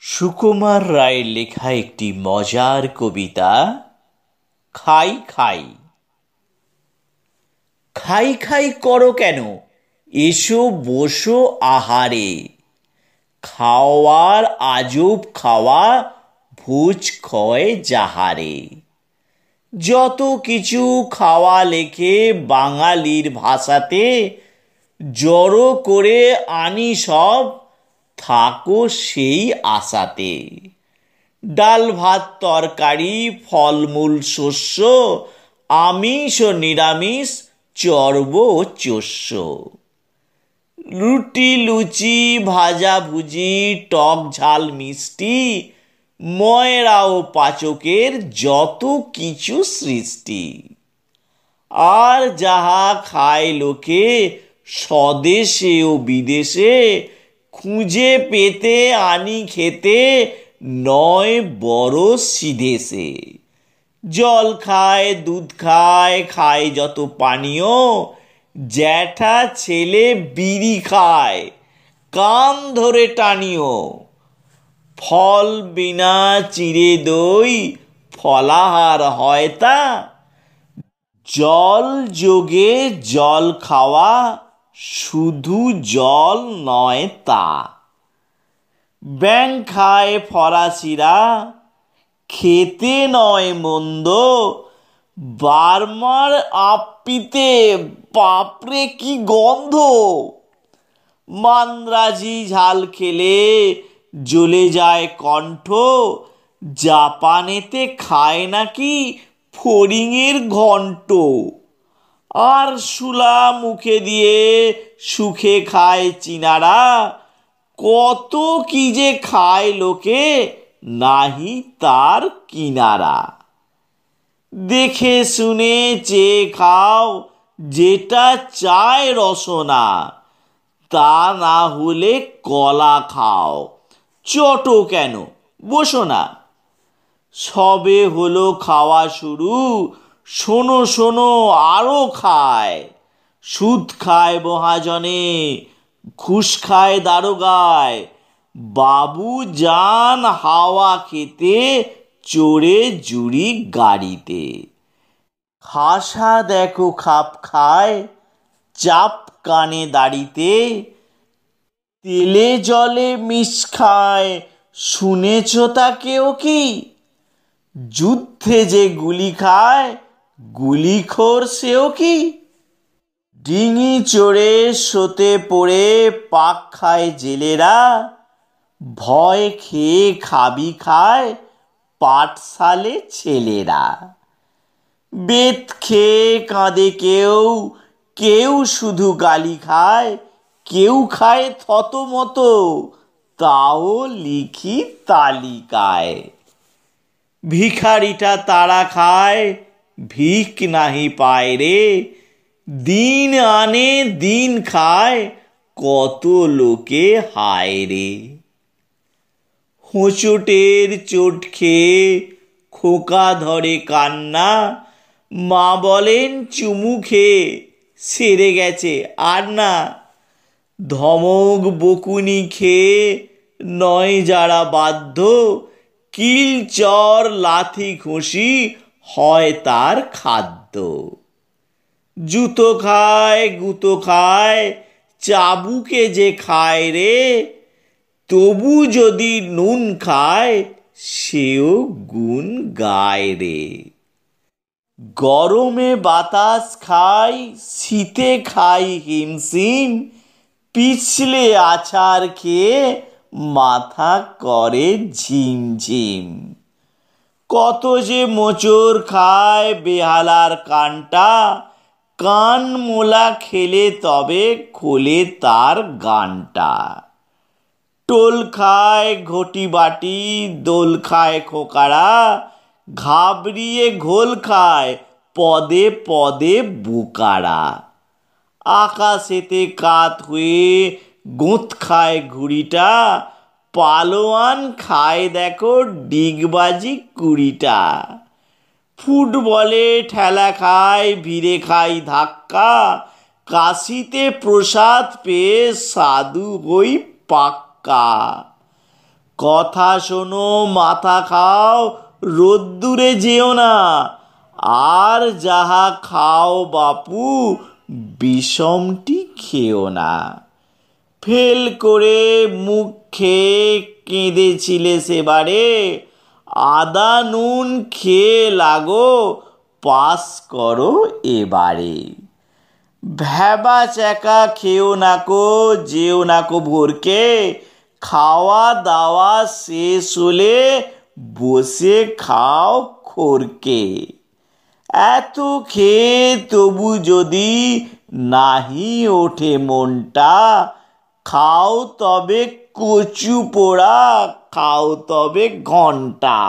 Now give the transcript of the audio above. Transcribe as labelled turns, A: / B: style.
A: সুকুমার রায়ের লেখা একটি মজার কবিতা খাই খাই। খাই খাই করো কেন, এসো বসো আহারে। খাওয়ার আজব খাওয়া, ভোজ ক্ষয় যাহারে। যত কিছু খাওয়া লেখে বাঙালির ভাষাতে, জড়ো করে আনি সব, থাকো সেই আশাতে। ডাল ভাত তরকারি, ফলমূল শস্য, আমিষ ও নিরামিষ, চর্ব ও চস্য। রুটি লুচি ভাজা ভুজি, টক ঝাল মিষ্টি, ময়রা ও পাচকের যত কিছু সৃষ্টি। আর যাহা খায় লোকে স্বদেশে ও বিদেশে, খুঁজে পেতে আনি খেতে, নয় বড় সিধেছে। জল খায়, দুধ খায়, খায় যত পানীয়, জ্যাঠা ছেলে বিড়ি খায়, কান ধরে টানিও। ফল বিনা চিড়ে দই, ফলাহার হয় তা, জল যোগে জল খাওয়া, শুধু জল নয় তা। ব্যাঙ খায় ফরাসিরা, খেতে নয় মন্দ, বার্মার আপ্পিতে বাপরে কি গন্ধ। মান্দ্রাজি ঝাল খেলে জ্বলে যায় কণ্ঠ, জাপানেতে খায় নাকি ফড়িংয়ের ঘন্ট। আর শুলা মুখে দিয়ে সুখে খায় চীনারা, কত কি যে খায় লোকে, নাহি তার কিনারা। দেখে শুনে চেয়ে খাও, যেটা চায় রসনা, তা না হলে কলা খাও, চটো কেন বসো না। সবে হলো খাওয়া শুরু, শোনো শোনো আরো খায়। সুদ খায় মহাজনে, ঘুষ খায় দারোগায়, বাবু যান হাওয়া খেতে, চড়ে জুড়ি গাড়িতে। খাসা দেখো খাপ খায়, চাপ কানে দাড়িতে, তেলে জলে মিশ খায়, শুনেছ তা কেউ কি? যুদ্ধে যে গুলি খায়, গুলিখোর সেও কি? ডিঙি চড়ে সোতে পড়ে পাক খায় জেলেরা, ভয় খেয়ে খাবি খায় পাঠশালে ছেলেরা। বেত খেয়ে কাঁদে কেউ, কেউ শুধু গালি খায়, কেউ খায় থতমত, তাও লিখি তালিকায়। ভিখারিটা তারা খায়, ভিক নাহি পায় রে, দিন আনে দিন খায়, কত লোকে হায় রে। হোঁচটের চোট খেয়ে খোকা ধরে কান্না, মা বলেন চুমু খেয়ে সেরে গেছে আর না। ধমক বকুনি খেয়ে নয় যারা বাধ্য, কিল চর লাথি ঘুষি হয় তার খাদ্য। জুতো খায় গুতো খায়, চাবুকে যে খায় রে, তবু যদি নুন খায়, সেও গুণ গায় রে। গরমে বাতাস খায়, শীতে খায় হিমশিম, পিছলে আছাড় খেয়ে মাথা করে ঝিমঝিম। কত যে মোচড় খায় বেহালার কানটা, কান মোলা খেলে তবে খোলে তার গানটা। টোল খায় ঘটি বাটি, দোল খায় খোকারা, ঘাবড়িয়ে ঘোল খায় পদে পদে বুকারা। আকাশেতে কাত হয়ে গোঁত খায় ঘুড়িটা, পালোয়ান খায় দেখো ডিগবাজি কুড়িটা। ফুটবলে ঠেলা খায়, ভিড়ে খায় ধাক্কা, কাশিতে প্রসাদ পেয়ে সাধু হই পাক্কা। কথা শোনো, মাথা খাও, রোদ্দুরে যেও না, আর যাহা খাও বাপু বিষমটি খেও না। ফেল করে মুখ খেয়ে কেঁদেছিলে সেবারে, আদা নুন খেয়ে লাগো, পাস করো এবারে। ভ্যাবা চ্যাকা খেও নাকো, যেও নাকো ভোরকে, খাওয়া দাওয়া শেষ হলে বসে খাও খোরকে। এত খেয়ে তবু যদি নাহি ওঠে মনটা, খাও তবে কচু পোড়া, খাও তবে ঘন্টা।